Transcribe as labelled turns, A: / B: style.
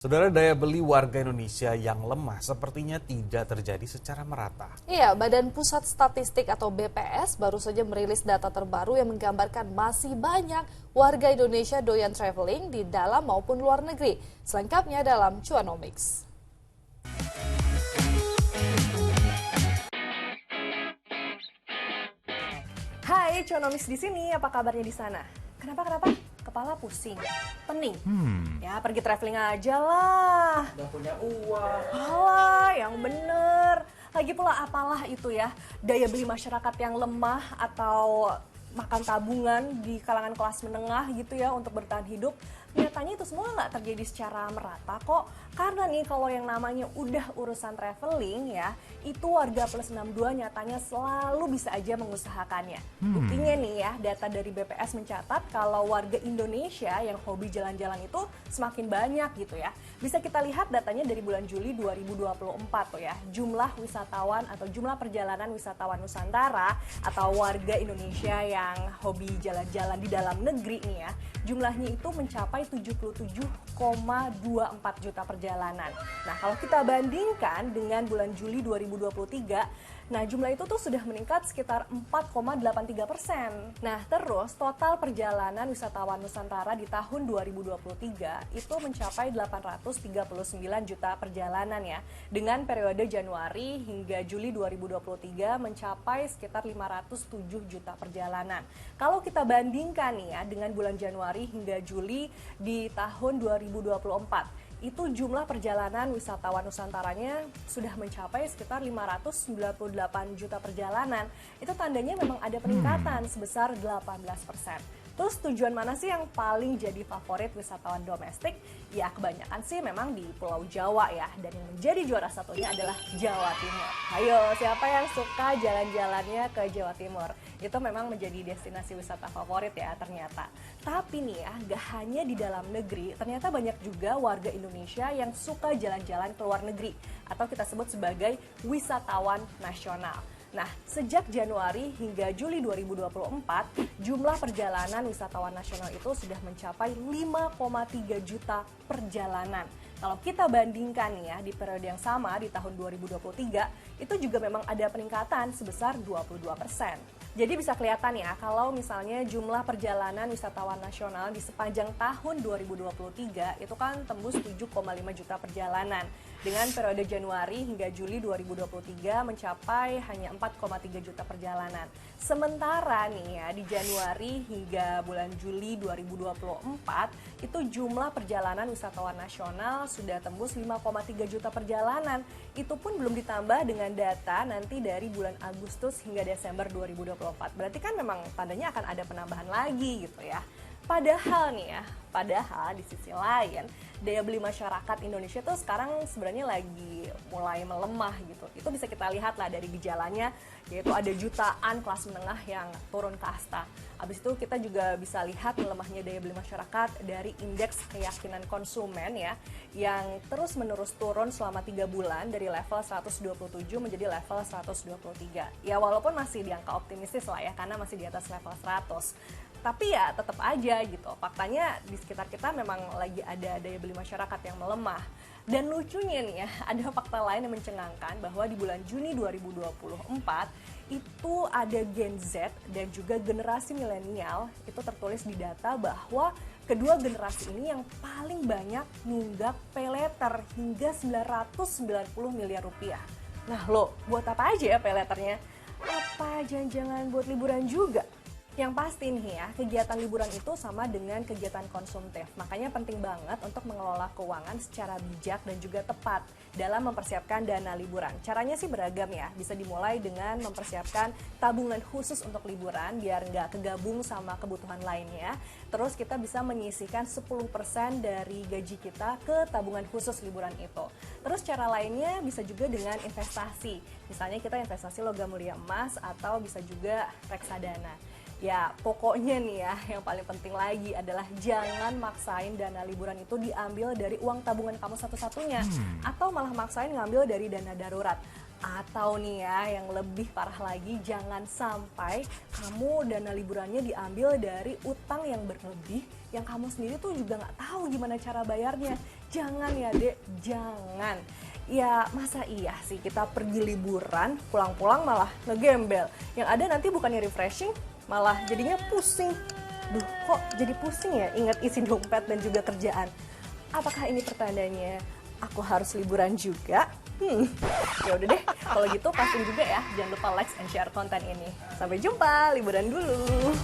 A: Saudara, daya beli warga Indonesia yang lemah sepertinya tidak terjadi secara merata.
B: Iya, Badan Pusat Statistik atau BPS baru saja merilis data terbaru yang menggambarkan masih banyak warga Indonesia doyan traveling di dalam maupun luar negeri. Selengkapnya dalam Cuanomics.
C: Hai, Cuanomics di sini. Apa kabarnya di sana? Kenapa? Kepala pusing, pening. Ya, pergi traveling aja lah.
D: Udah punya uang.
C: Alah, yang bener. Lagi pula apalah itu ya, daya beli masyarakat yang lemah atau makan tabungan di kalangan kelas menengah gitu ya untuk bertahan hidup. Nyatanya itu semua nggak terjadi secara merata kok. Karena nih kalau yang namanya udah urusan traveling ya, itu warga plus 62 nyatanya selalu bisa aja mengusahakannya. Buktinya nih ya, data dari BPS mencatat kalau warga Indonesia yang hobi jalan-jalan itu semakin banyak gitu ya. Bisa kita lihat datanya dari bulan Juli 2024 tuh ya. Jumlah wisatawan atau jumlah perjalanan wisatawan Nusantara atau warga Indonesia yang hobi jalan-jalan di dalam negeri nih ya, jumlahnya itu mencapai 77,24 juta perjalanan. Nah, kalau kita bandingkan dengan bulan Juli 2023, nah jumlah itu tuh sudah meningkat sekitar 4,83%. Nah, terus total perjalanan wisatawan Nusantara di tahun 2023 itu mencapai 839 juta perjalanan ya. Dengan periode Januari hingga Juli 2023 mencapai sekitar 507 juta perjalanan. Kalau kita bandingkan nih ya dengan bulan Januari hingga Juli di tahun 2024, itu jumlah perjalanan wisatawan Nusantaranya sudah mencapai sekitar 598 juta perjalanan. Itu tandanya memang ada peningkatan sebesar 18%. Terus tujuan mana sih yang paling jadi favorit wisatawan domestik? Ya kebanyakan sih memang di Pulau Jawa ya. Dan yang menjadi juara satunya adalah Jawa Timur. Ayo, siapa yang suka jalan-jalannya ke Jawa Timur? Itu memang menjadi destinasi wisata favorit ya ternyata. Tapi nih ya, gak hanya di dalam negeri, ternyata banyak juga warga Indonesia yang suka jalan-jalan ke luar negeri. Atau kita sebut sebagai wisatawan nasional. Nah, sejak Januari hingga Juli 2024, jumlah perjalanan wisatawan nasional itu sudah mencapai 5,3 juta perjalanan. Kalau kita bandingkan nih ya, di periode yang sama di tahun 2023, itu juga memang ada peningkatan sebesar 22%. Jadi bisa kelihatan ya, kalau misalnya jumlah perjalanan wisatawan nasional di sepanjang tahun 2023 itu kan tembus 7,5 juta perjalanan. Dengan periode Januari hingga Juli 2023 mencapai hanya 4,3 juta perjalanan. Sementara nih ya, di Januari hingga bulan Juli 2024 itu jumlah perjalanan wisatawan nasional sudah tembus 5,3 juta perjalanan. Itu pun belum ditambah dengan data nanti dari bulan Agustus hingga Desember 2024. Berarti kan memang tandanya akan ada penambahan lagi gitu ya. Padahal nih ya, di sisi lain daya beli masyarakat Indonesia tuh sekarang sebenarnya lagi mulai melemah gitu. Itu bisa kita lihat lah dari gejalanya, yaitu ada jutaan kelas menengah yang turun kasta. Habis itu kita juga bisa lihat melemahnya daya beli masyarakat dari indeks keyakinan konsumen ya, yang terus menerus turun selama 3 bulan dari level 127 menjadi level 123. Ya walaupun masih di angka optimistis lah ya, karena masih di atas level 100. Tapi ya tetap aja gitu, faktanya di sekitar kita memang lagi ada daya beli masyarakat yang melemah. Dan lucunya nih ya, ada fakta lain yang mencengangkan bahwa di bulan Juni 2024 itu ada Gen Z dan juga generasi milenial, itu tertulis di data bahwa kedua generasi ini yang paling banyak nunggak pay letter hingga 990 miliar rupiah. Nah lo, buat apa aja ya pay letternya? Apa jangan-jangan buat liburan juga? Yang pasti nih ya, kegiatan liburan itu sama dengan kegiatan konsumtif. Makanya penting banget untuk mengelola keuangan secara bijak dan juga tepat dalam mempersiapkan dana liburan. Caranya sih beragam ya, bisa dimulai dengan mempersiapkan tabungan khusus untuk liburan biar nggak kegabung sama kebutuhan lainnya. Terus kita bisa menyisihkan 10% dari gaji kita ke tabungan khusus liburan itu. Terus cara lainnya bisa juga dengan investasi. Misalnya kita investasi logam mulia emas atau bisa juga reksadana. Ya pokoknya nih ya, yang paling penting lagi adalah jangan maksain dana liburan itu diambil dari uang tabungan kamu satu-satunya. Atau malah maksain ngambil dari dana darurat. Atau nih ya, yang lebih parah lagi, jangan sampai kamu dana liburannya diambil dari utang yang berlebih yang kamu sendiri tuh juga nggak tahu gimana cara bayarnya. Jangan ya dek, jangan. Ya masa iya sih kita pergi liburan, pulang-pulang malah ngegembel. Yang ada nanti bukannya refreshing, malah jadinya pusing. Duh, kok jadi pusing ya ingat isi dompet dan juga kerjaan. Apakah ini pertandanya aku harus liburan juga? Ya udah deh, kalau gitu pastiin juga ya. Jangan lupa like and share konten ini. Sampai jumpa, liburan dulu.